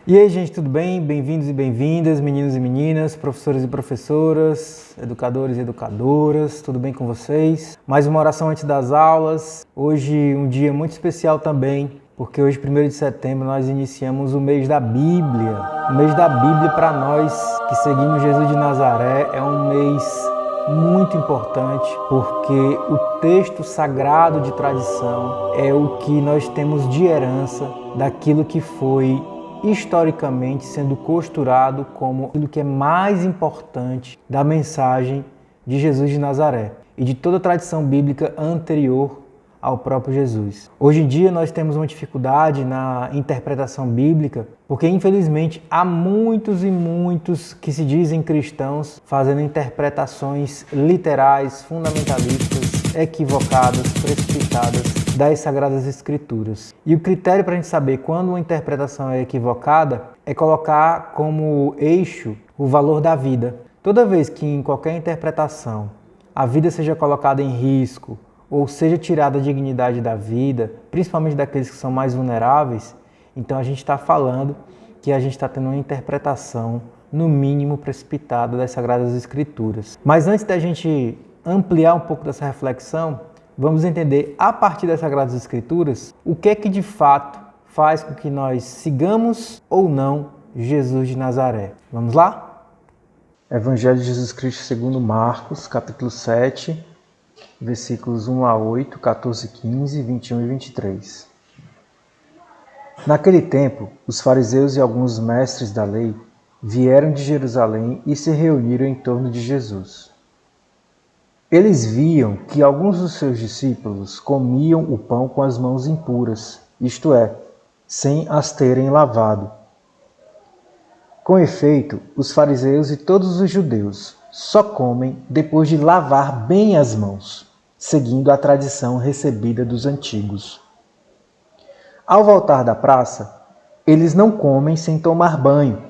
E aí, gente, tudo bem? Bem-vindos e bem-vindas, meninos e meninas, professores e professoras, educadores e educadoras, tudo bem com vocês? Mais uma oração antes das aulas. Hoje um dia muito especial também, porque hoje, 1º de setembro, nós iniciamos o mês da Bíblia. O mês da Bíblia, para nós que seguimos Jesus de Nazaré, é um mês muito importante, porque o texto sagrado de tradição é o que nós temos de herança daquilo que foi historicamente sendo costurado como aquilo que é mais importante da mensagem de Jesus de Nazaré e de toda a tradição bíblica anterior ao próprio Jesus. Hoje em dia nós temos uma dificuldade na interpretação bíblica, porque infelizmente há muitos e muitos que se dizem cristãos fazendo interpretações literais, fundamentalistas, equivocadas, precipitadas das Sagradas Escrituras. E o critério para a gente saber quando uma interpretação é equivocada é colocar como eixo o valor da vida. Toda vez que em qualquer interpretação a vida seja colocada em risco ou seja tirada a dignidade da vida, principalmente daqueles que são mais vulneráveis, então a gente está falando que a gente está tendo uma interpretação, no mínimo, precipitada das Sagradas Escrituras. Mas antes da gente ampliar um pouco dessa reflexão, vamos entender, a partir das Sagradas Escrituras, o que é que de fato faz com que nós sigamos ou não Jesus de Nazaré. Vamos lá? Evangelho de Jesus Cristo segundo Marcos, capítulo 7, versículos 1 a 8, 14, 15, 21 e 23. Naquele tempo, os fariseus e alguns mestres da lei vieram de Jerusalém e se reuniram em torno de Jesus. Eles viam que alguns dos seus discípulos comiam o pão com as mãos impuras, isto é, sem as terem lavado. Com efeito, os fariseus e todos os judeus só comem depois de lavar bem as mãos, seguindo a tradição recebida dos antigos. Ao voltar da praça, eles não comem sem tomar banho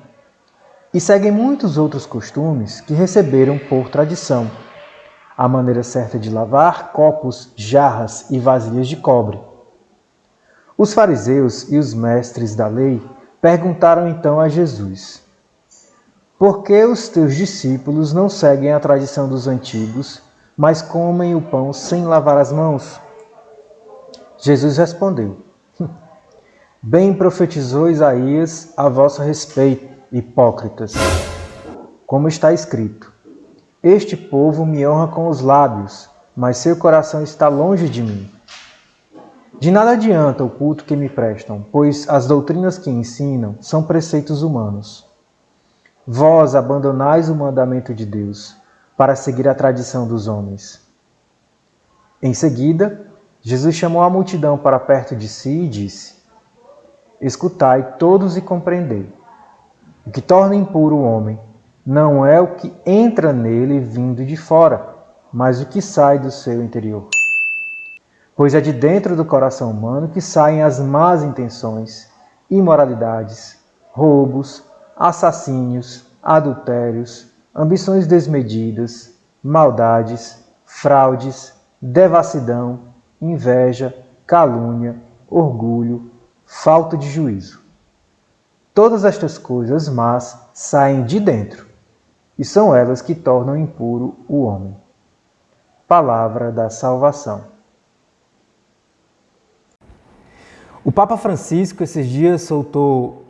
e seguem muitos outros costumes que receberam por tradição. A maneira certa de lavar copos, jarras e vasilhas de cobre. Os fariseus e os mestres da lei perguntaram então a Jesus: por que os teus discípulos não seguem a tradição dos antigos, mas comem o pão sem lavar as mãos? Jesus respondeu: bem profetizou Isaías a vosso respeito, hipócritas. Como está escrito: este povo me honra com os lábios, mas seu coração está longe de mim. De nada adianta o culto que me prestam, pois as doutrinas que ensinam são preceitos humanos. Vós abandonais o mandamento de Deus para seguir a tradição dos homens. Em seguida, Jesus chamou a multidão para perto de si e disse: escutai todos e compreendei. O que torna impuro o homem não é o que entra nele vindo de fora, mas o que sai do seu interior. Pois é de dentro do coração humano que saem as más intenções, imoralidades, roubos, assassínios, adultérios, ambições desmedidas, maldades, fraudes, devassidão, inveja, calúnia, orgulho, falta de juízo. Todas estas coisas más saem de dentro, e são elas que tornam impuro o homem. Palavra da salvação. O Papa Francisco, esses dias, soltou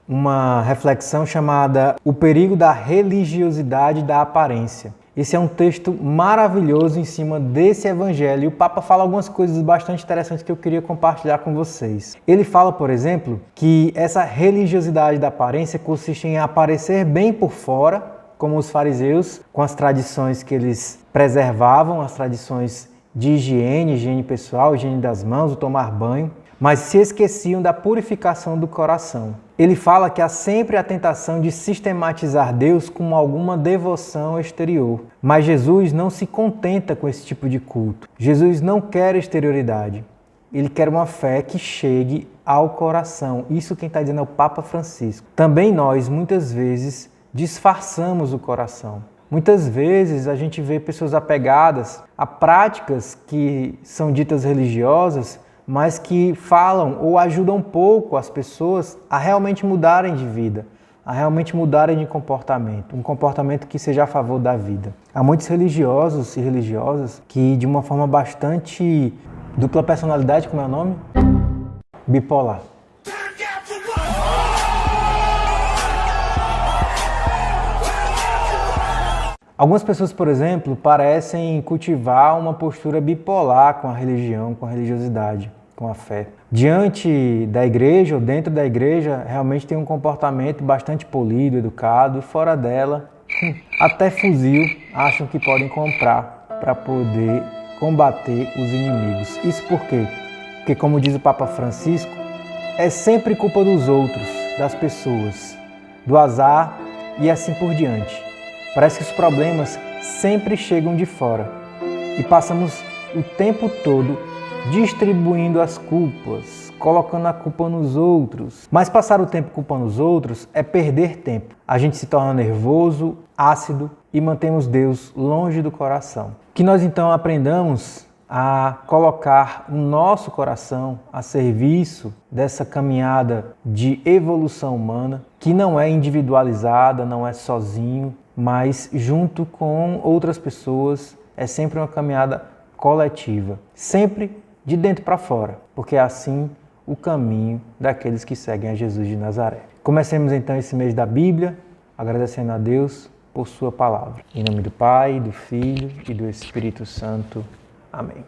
uma reflexão chamada O Perigo da Religiosidade da Aparência. Esse é um texto maravilhoso em cima desse evangelho e o Papa fala algumas coisas bastante interessantes que eu queria compartilhar com vocês. Ele fala, por exemplo, que essa religiosidade da aparência consiste em aparecer bem por fora, como os fariseus, com as tradições que eles preservavam, as tradições de higiene pessoal, higiene das mãos, o tomar banho, mas se esqueciam da purificação do coração. Ele fala que há sempre a tentação de sistematizar Deus com alguma devoção exterior. Mas Jesus não se contenta com esse tipo de culto. Jesus não quer exterioridade. Ele quer uma fé que chegue ao coração. Isso quem está dizendo é o Papa Francisco. Também nós, muitas vezes, disfarçamos o coração. Muitas vezes a gente vê pessoas apegadas a práticas que são ditas religiosas, mas que falam ou ajudam pouco as pessoas a realmente mudarem de vida, a realmente mudarem de comportamento, um comportamento que seja a favor da vida. Há muitos religiosos e religiosas que, de uma forma bastante dupla personalidade, como é o nome? Bipolar. Algumas pessoas, por exemplo, parecem cultivar uma postura bipolar com a religião, com a religiosidade, com a fé. Diante da igreja ou dentro da igreja, realmente tem um comportamento bastante polido, educado, e fora dela, até fuzil acham que podem comprar para poder combater os inimigos. Isso por quê? Porque, como diz o Papa Francisco, é sempre culpa dos outros, das pessoas, do azar e assim por diante. Parece que os problemas sempre chegam de fora e passamos o tempo todo distribuindo as culpas, colocando a culpa nos outros. Mas passar o tempo culpando os outros é perder tempo. A gente se torna nervoso, ácido e mantemos Deus longe do coração. Que nós então aprendamos a colocar o nosso coração a serviço dessa caminhada de evolução humana, que não é individualizada, não é sozinho, mas junto com outras pessoas, é sempre uma caminhada coletiva, sempre de dentro para fora, porque é assim o caminho daqueles que seguem a Jesus de Nazaré. Comecemos então esse mês da Bíblia, agradecendo a Deus por sua palavra. Em nome do Pai, do Filho e do Espírito Santo. Amém.